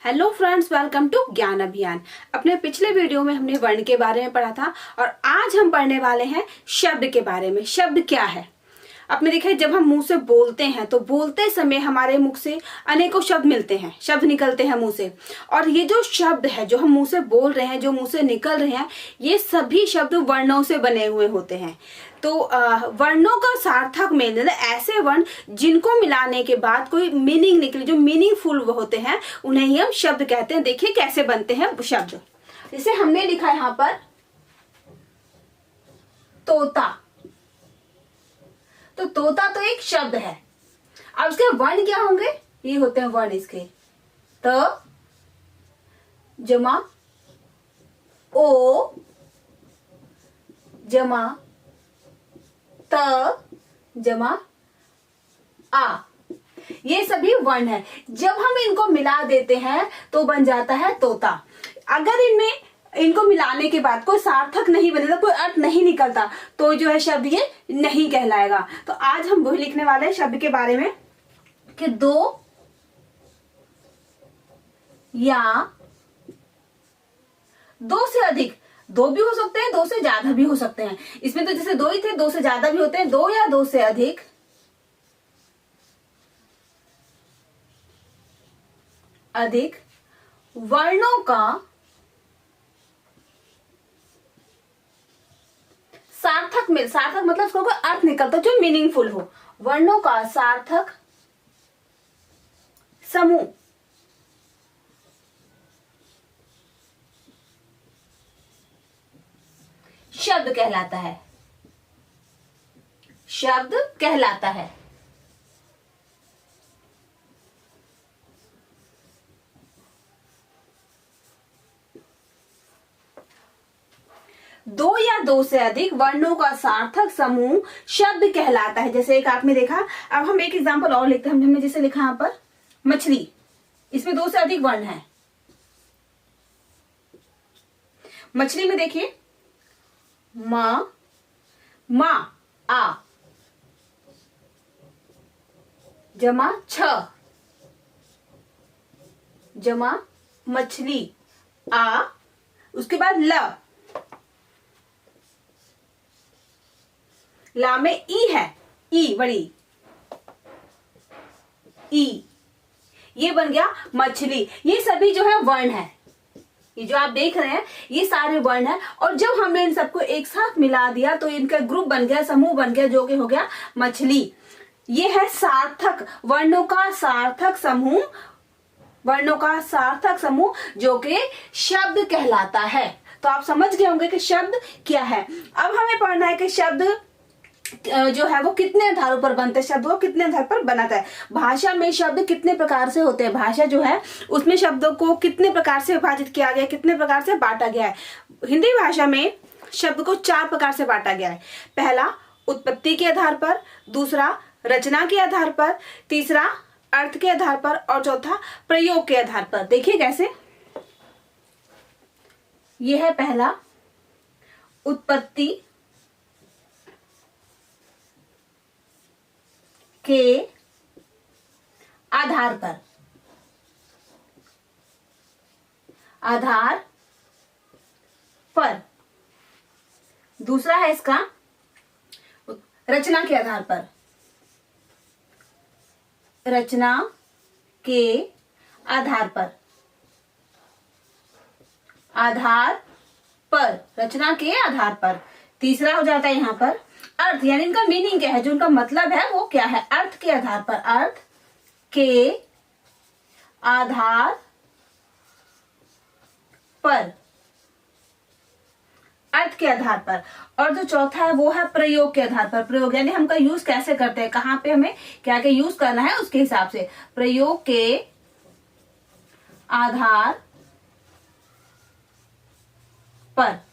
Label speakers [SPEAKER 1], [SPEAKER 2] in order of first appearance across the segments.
[SPEAKER 1] Hello friends, welcome to ज्ञान अभियान। अपने पिछले वीडियो में हमने वर्ण के बारे में पढ़ा था और आज हम पढ़ने वाले हैं शब्द के बारे में। शब्द क्या है? आपने देखा है, जब हम मुंह से बोलते हैं तो बोलते समय हमारे मुख से अनेकों शब्द मिलते हैं, शब्द निकलते हैं मुंह से। और ये जो शब्द है जो हम मुंह से बोल रहे हैं, जो मुंह से निकल रहे हैं, ये सभी शब्द वर्णों से बने हुए होते हैं। तो वर्णों का सार्थक मेल, ऐसे वर्ण जिनको मिलाने के बाद कोई मीनिंग निकले, जो मीनिंगफुल होते हैं, उन्हें ही हम शब्द कहते हैं। देखिए कैसे बनते हैं शब्द। जैसे हमने लिखा है यहाँ पर तोता, तो तोता तो एक शब्द है। अब उसके वर्ण क्या होंगे? ये होते हैं वर्ण इसके त जमा ओ जमा त जमा आ, ये सभी वर्ण है। जब हम इनको मिला देते हैं तो बन जाता है तोता। अगर इनको मिलाने के बाद कोई सार्थक नहीं बनेगा, कोई अर्थ नहीं निकलता, तो जो है शब्द ये नहीं कहलाएगा। तो आज हम वही लिखने वाले हैं शब्द के बारे में कि दो या दो से अधिक, दो भी हो सकते हैं, दो से ज्यादा भी हो सकते हैं। इसमें तो जैसे दो ही थे, दो से ज्यादा भी होते हैं। दो या दो से अधिक वर्णों का सार्थक मिल, सार्थक मतलब उसका कोई अर्थ निकलता जो मीनिंगफुल हो। वर्णों का सार्थक समूह शब्द कहलाता है, शब्द कहलाता है। दो या दो से अधिक वर्णों का सार्थक समूह शब्द कहलाता है। जैसे एक आपने देखा। अब हम एक एग्जांपल और लिखते हैं। हमने जैसे लिखा यहाँ पर मछली, इसमें दो से अधिक वर्ण है। मछली में देखिए मा आ जमा छ जमा मछली आ, उसके बाद ला में ई है, ई बड़ी ई, ये बन गया मछली। ये सभी जो है वर्ण है। ये जो आप देख रहे हैं ये सारे वर्ण है। और जब हमने इन सबको एक साथ मिला दिया तो इनका ग्रुप बन गया, समूह बन गया, जो कि हो गया मछली। ये है सार्थक, वर्णों का सार्थक समूह, वर्णों का सार्थक समूह जो कि शब्द कहलाता है। तो आप समझ गए होंगे कि शब्द क्या है। अब हमें पढ़ना है कि शब्द जो है वो कितने आधारों पर बनते हैं, शब्द वो कितने आधार पर बनाता है। भाषा में शब्द कितने प्रकार से होते हैं, भाषा जो है उसमें शब्दों को कितने प्रकार से विभाजित किया गया है, कितने प्रकार से बांटा गया है। हिंदी भाषा में शब्द को 4 प्रकार से बांटा गया है। पहला उत्पत्ति के आधार पर, दूसरा रचना के आधार पर, तीसरा अर्थ के आधार पर और चौथा प्रयोग के आधार पर। देखिए कैसे। यह है पहला उत्पत्ति के आधार पर, आधार पर। दूसरा है इसका रचना के आधार पर, रचना के आधार पर, आधार पर, रचना के आधार पर। तीसरा हो जाता है यहां पर अर्थ, यानी इनका मीनिंग क्या है, जो उनका मतलब है वो क्या है, अर्थ के आधार पर, अर्थ के आधार पर, अर्थ के आधार पर। और जो चौथा है वो है प्रयोग के आधार पर। प्रयोग यानी हम का यूज कैसे करते हैं, कहां पे हमें क्या क्या यूज करना है उसके हिसाब से। प्रयोग के आधार पर।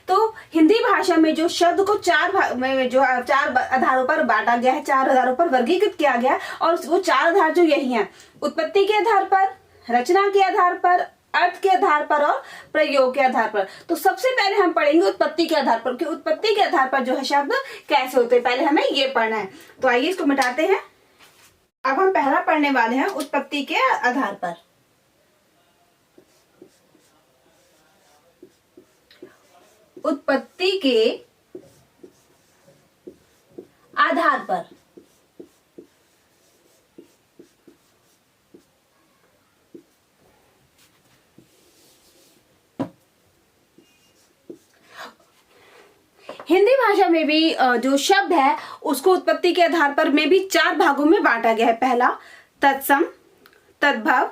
[SPEAKER 1] तो हिंदी भाषा में जो शब्द को 4 आधारों पर बांटा गया है, 4 आधारों पर वर्गीकृत किया गया है। और वो 4 आधार जो यही हैं, उत्पत्ति के आधार पर, रचना के आधार पर, अर्थ के आधार पर और प्रयोग के आधार पर। तो सबसे पहले हम पढ़ेंगे उत्पत्ति के आधार पर कि उत्पत्ति के आधार पर जो है शब्द कैसे होते हैं। पहले हमें ये पढ़ना है। तो आइए इसको मिटाते हैं। अब हम पहला पढ़ने वाले हैं उत्पत्ति के आधार पर। उत्पत्ति के आधार पर। हिंदी भाषा में भी जो शब्द है उसको उत्पत्ति के आधार पर में भी 4 भागों में बांटा गया है। पहला तत्सम, तद्भव,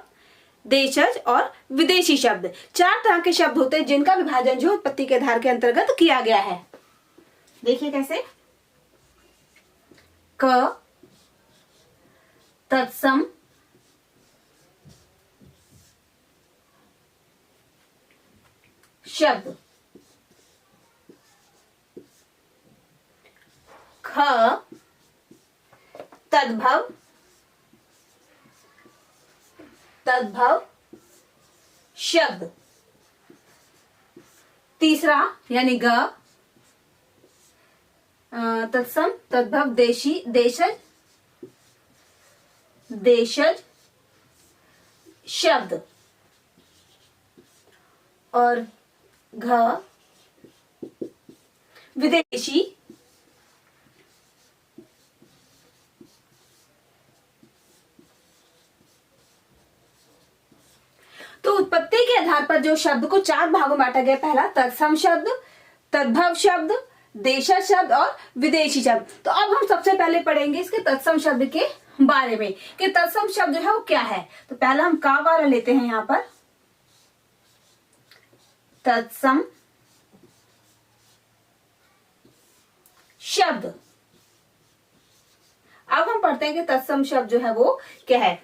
[SPEAKER 1] देशज और विदेशी शब्द। 4 तरह के शब्द होते हैं जिनका विभाजन जो उत्पत्ति के आधार के अंतर्गत किया गया है। देखिए कैसे। क तत्सम, शब्द। ख तद्भव, तद्भव शब्द। तीसरा यानी ग तत्सम, तद्भव, देशी, देशज, देशज शब्द। और घ विदेशी, तो उत्पत्ति के आधार पर जो शब्द को 4 भागों में बांटा गया। पहला तत्सम शब्द, तद्भव शब्द, देशज शब्द और विदेशी शब्द। तो अब हम सबसे पहले पढ़ेंगे इसके तत्सम शब्द के बारे में कि तत्सम शब्द जो है वो क्या है। तो पहला हम का वाला लेते हैं यहां पर। तत्सम शब्द। अब हम पढ़ते हैं कि तत्सम शब्द जो है वो क्या है।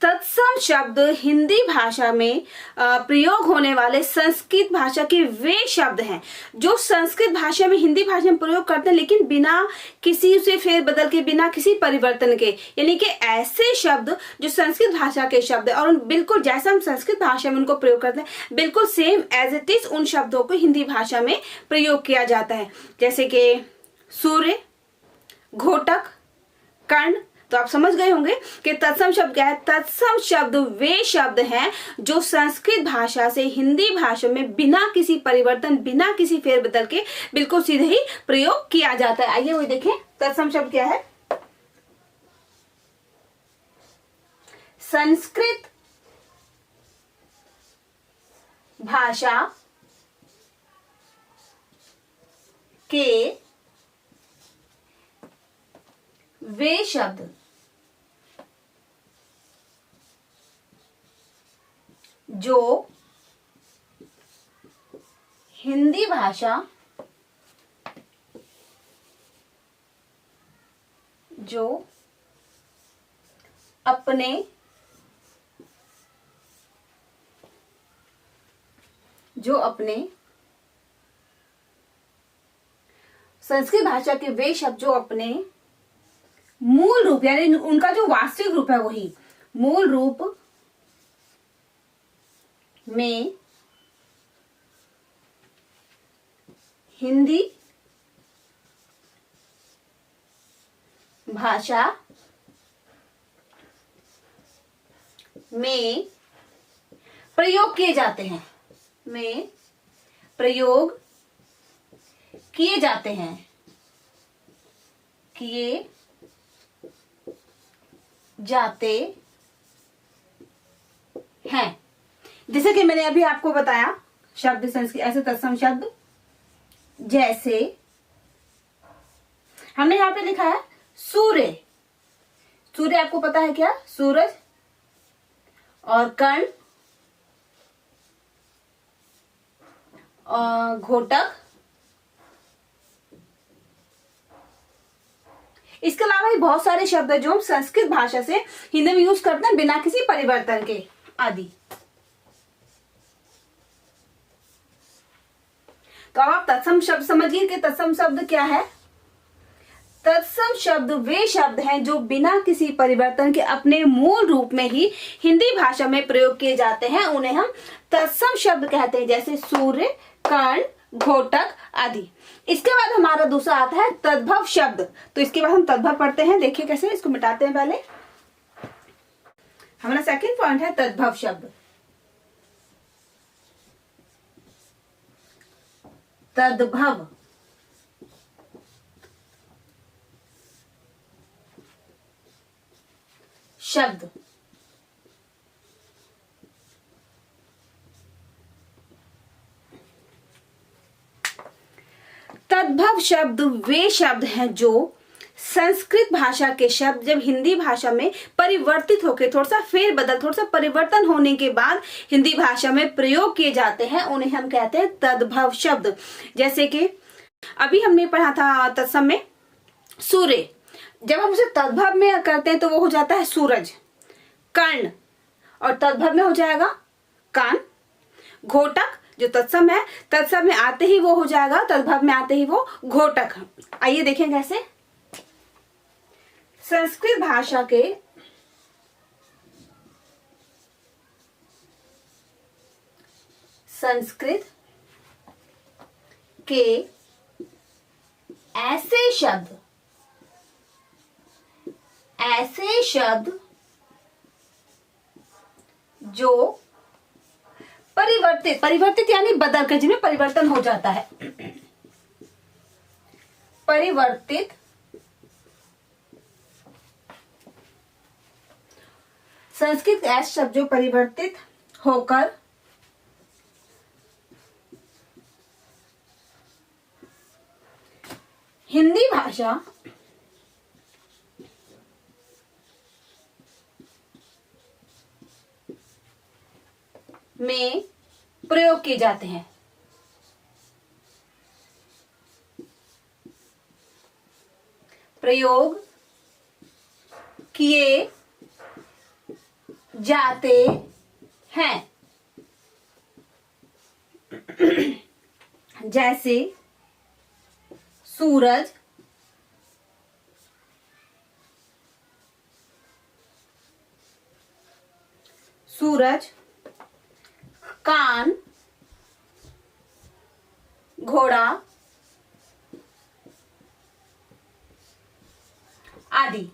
[SPEAKER 1] तत्सम शब्द हिंदी भाषा में प्रयोग होने वाले संस्कृत भाषा के वे शब्द हैं जो संस्कृत भाषा में हिंदी भाषा में प्रयोग करते हैं, लेकिन बिना किसी से फेरबदल के, बिना किसी परिवर्तन के। यानी कि ऐसे शब्द जो संस्कृत भाषा के शब्द है और बिल्कुल जैसा हम संस्कृत भाषा में उनको प्रयोग करते हैं बिल्कुल सेम एज इट इज उन शब्दों को हिंदी भाषा में प्रयोग किया जाता है। जैसे कि सूर्य, घोटक, कर्ण। तो आप समझ गए होंगे कि तत्सम शब्द क्या है। तत्सम शब्द वे शब्द हैं जो संस्कृत भाषा से हिंदी भाषा में बिना किसी परिवर्तन, बिना किसी फेरबदल के बिल्कुल सीधे ही प्रयोग किया जाता है। आइए वो देखें तत्सम शब्द क्या है। संस्कृत भाषा के वे शब्द जो हिंदी भाषा अपने संस्कृत भाषा के वे शब्द जो अपने मूल रूप यानी उनका जो वास्तविक रूप है वही मूल रूप में हिंदी भाषा में प्रयोग किए जाते हैं, किए जाते हैं। जैसे कि मैंने अभी आपको बताया शब्द संस्कृत ऐसे तत्सम शब्द, जैसे हमने यहां पे लिखा है सूर्य। सूर्य आपको पता है क्या, सूरज। और कर्ण और घोटक। इसके अलावा भी बहुत सारे शब्द है जो हम संस्कृत भाषा से हिंदी में यूज करते हैं बिना किसी परिवर्तन के आदि। तो अब आप तत्सम शब्द समझिए कि तत्सम शब्द क्या है। तत्सम शब्द वे शब्द हैं जो बिना किसी परिवर्तन के अपने मूल रूप में ही हिंदी भाषा में प्रयोग किए जाते हैं, उन्हें हम तत्सम शब्द कहते हैं। जैसे सूर्य, कर्ण, घोटक आदि। इसके बाद हमारा दूसरा आता है तद्भव शब्द। तो इसके बाद हम तद्भव पढ़ते हैं, देखिए कैसे, इसको मिटाते हैं पहले। हमारा सेकंड पॉइंट है तद्भव शब्द। तद्भव शब्द तद्भव शब्द वे शब्द हैं जो संस्कृत भाषा के शब्द जब हिंदी भाषा में परिवर्तित होकर थोड़ा सा फेरबदल, थोड़ा सा परिवर्तन होने के बाद हिंदी भाषा में प्रयोग किए जाते हैं, उन्हें हम कहते हैं तद्भव शब्द। जैसे कि अभी हमने पढ़ा था तत्सम में सूर्य, जब हम उसे तद्भव में करते हैं तो वो हो जाता है सूरज। कर्ण, और तद्भव में हो जाएगा कान। घोटक जो तत्सम है, तत्सम में आते ही वो हो जाएगा, तद्भव में आते ही वो घोटक। आइए देखें कैसे। संस्कृत भाषा के ऐसे शब्द जो परिवर्तित यानी बदल कर, जिनमें परिवर्तन हो जाता है। परिवर्तित संस्कृत ऐसे शब्द जो परिवर्तित होकर हिंदी भाषा में प्रयोग किए जाते हैं। प्रयोग किए जाते हैं। जैसे सूरज, कान, घोड़ा आदि।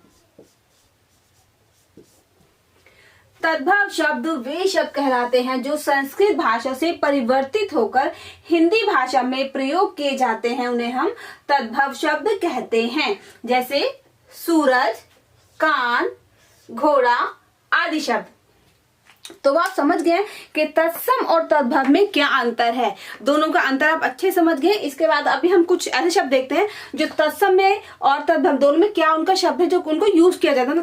[SPEAKER 1] तद्भव शब्द वे शब्द कहलाते हैं जो संस्कृत भाषा से परिवर्तित होकर हिंदी भाषा में प्रयोग किए जाते हैं, उन्हें हम तद्भव शब्द कहते हैं। जैसे सूरज, कान, घोड़ा आदि शब्द। तो आप समझ गए कि तत्सम और तद्भव में क्या अंतर है, दोनों का अंतर आप अच्छे समझ गए। इसके बाद अभी हम कुछ ऐसे शब्द देखते हैं जो तत्सम में और तद्भव दोनों में क्या उनका शब्द है जो उनको यूज किया जाता है। तो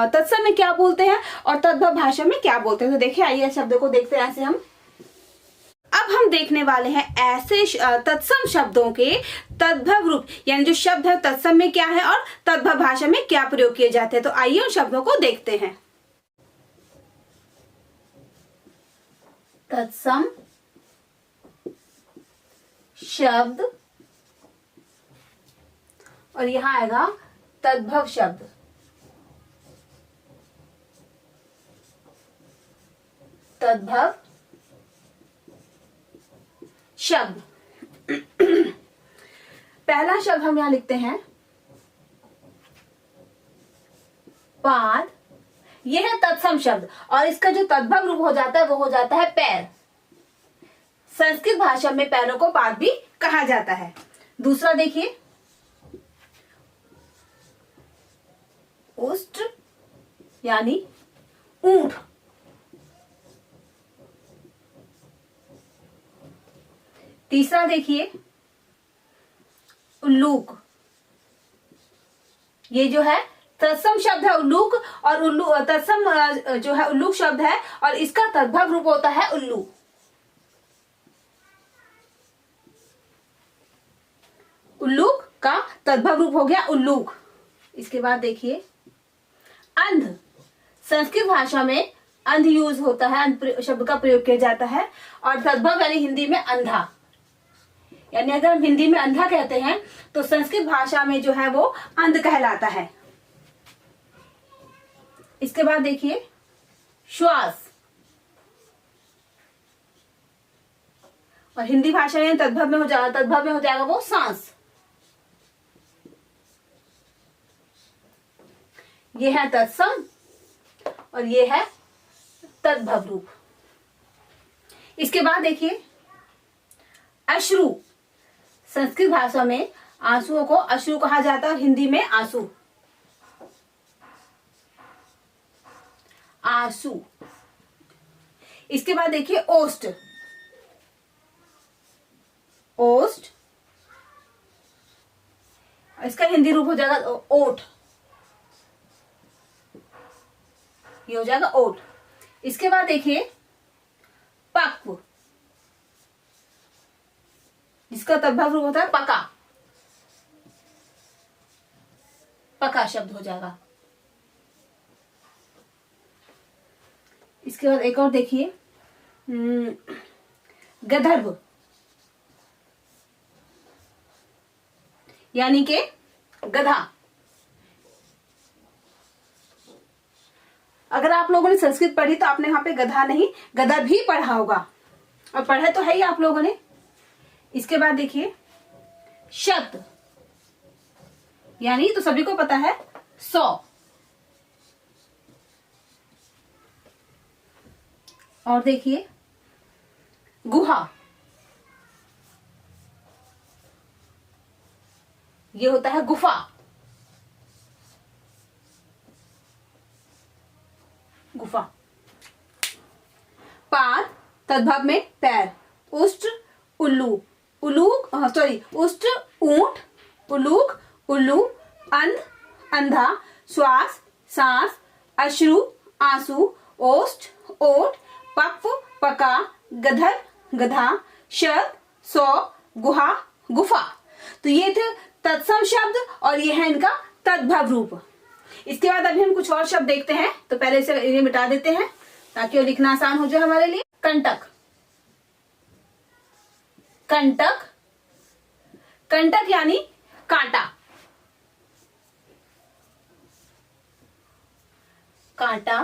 [SPEAKER 1] तत्सम में क्या बोलते हैं और तद्भव भाषा में क्या बोलते हैं। तो देखिए, आइए शब्दों को देखते हैं ऐसे हम। अब हम देखने वाले हैं ऐसे तत्सम शब्दों के तद्भव रूप, यानी जो शब्द है तत्सम में क्या है और तद्भव भाषा में क्या प्रयोग किए जाते हैं। तो आइए उन शब्दों को देखते हैं। तत्सम शब्द और यहां आएगा तद्भव शब्द। तद्भव शब्द पहला शब्द हम यहां लिखते हैं पाद। यह है तत्सम शब्द और इसका जो तद्भव रूप हो जाता है वो हो जाता है पैर। संस्कृत भाषा में पैरों को पाद भी कहा जाता है। दूसरा देखिए, उष्ट यानी ऊंट। तीसरा देखिए उल्लूक। ये जो है तत्सम शब्द है उल्लूक, और तत्सम जो है उल्लूक शब्द है और इसका तद्भव रूप होता है उल्लू। उल्लूक का तद्भव रूप हो गया उल्लूक। इसके बाद देखिए अंध। संस्कृत भाषा में अंध यूज होता है, अंध शब्द का प्रयोग किया जाता है और तद्भव यानी हिंदी में अंधा। यानी अगर हम हिंदी में अंधा कहते हैं तो संस्कृत भाषा में जो है वो अंध कहलाता है। इसके बाद देखिए श्वास और हिंदी भाषा में तद्भव में हो जाएगा, तद्भव में हो जाएगा वो सांस। ये है तत्सम और ये है तद्भव रूप। इसके बाद देखिए अश्रु। संस्कृत भाषा में आंसुओं को अश्रु कहा जाता है और हिंदी में आंसू। आंसू। इसके बाद देखिए ओष्ठ। ओष्ठ, इसका हिंदी रूप हो जाएगा ओठ। ये हो जाएगा ओठ। इसके बाद देखिए पक्व, जिसका तद्भव रूप होता है पका। पका शब्द हो जाएगा। इसके बाद एक और देखिए गंधर्व, यानी के गधा। अगर आप लोगों ने संस्कृत पढ़ी तो आपने यहाँ पे गधा नहीं गधा भी पढ़ा होगा, और पढ़े तो है ही आप लोगों ने। इसके बाद देखिए शत, यानी तो सभी को पता है 100। और देखिए गुहा, ये होता है गुफा। गुफा। पाद, तद्भव में पैर। उष्ट, उल्लू। उलूक, सॉरी, उष्ट ऊंट, उलूक उल्लू, अंध अंधा, श्वास सांस, अश्रु आंसू, ओष्ठ ओठ, पक्व पका, गधर गधा, शत 100, गुहा गुफा। तो ये थे तत्सम शब्द और ये है इनका तद्भव रूप। इसके बाद अभी हम कुछ और शब्द देखते हैं, तो पहले से इन्हें मिटा देते हैं ताकि वो लिखना आसान हो जाए हमारे लिए। कंटक। कंटक, कंटक यानी कांटा। कांटा।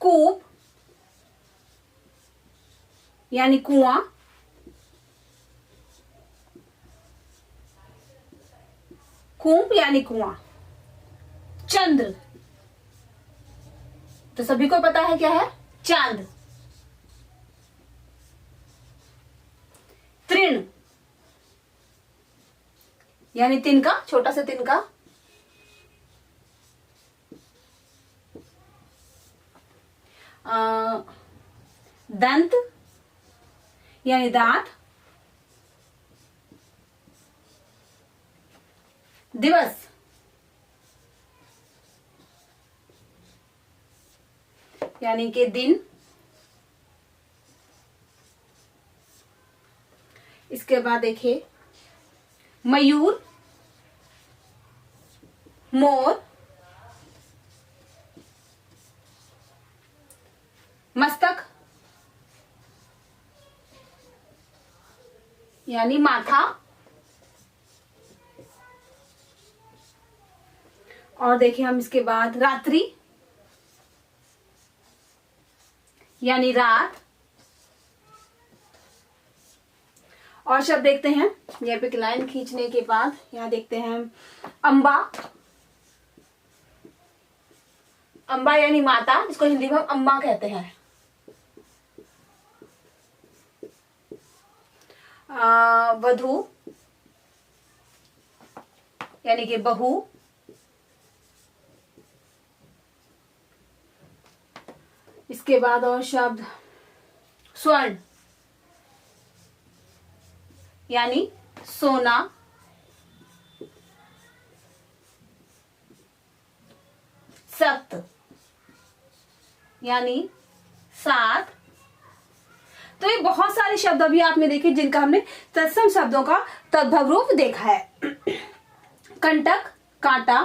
[SPEAKER 1] कूप यानी कुआं। कूप यानी कुआं। चंद्र, तो सभी को पता है क्या है, चांद। तृण यानी तिनका, छोटा सा तिनका। दंत यानी दांत। दिवस यानी कि दिन। इसके बाद देखिए मयूर, मोर, मस्तक यानी माथा। और देखिए हम इसके बाद रात्रि यानी रात। और शब्द देखते हैं, यहाँ पे लाइन खींचने के बाद यहाँ देखते हैं अंबा। अंबा यानी माता, जिसको हिंदी में हम अम्मा कहते हैं। वधू यानी कि बहू। इसके बाद और शब्द स्वर्ण यानी सोना। सप्त यानी 7। तो ये बहुत सारे शब्द अभी आपने देखे जिनका हमने तत्सम शब्दों का तद्भव रूप देखा है। कंटक कांटा,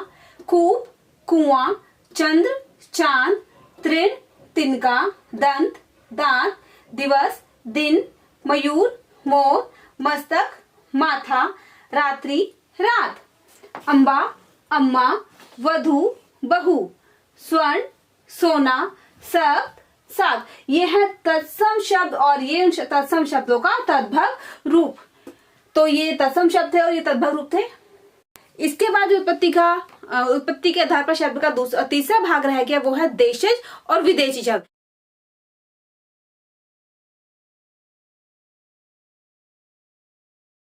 [SPEAKER 1] कूप कुआं, चंद्र चांद, तृण तिनका, दंत दांत, दिवस दिन, मयूर मोर, मस्तक माथा, रात्रि रात, अंबा अम्मा, वधू बहू, स्वर्ण सोना, सप्त 7 ये है तत्सम शब्द और ये तत्सम शब्दों का तद्भव रूप। तो ये तत्सम शब्द थे और ये तद्भव रूप थे। इसके बाद उत्पत्ति के आधार पर शब्द का तीसरा भाग रह गया, वो है देशज और विदेशी शब्द।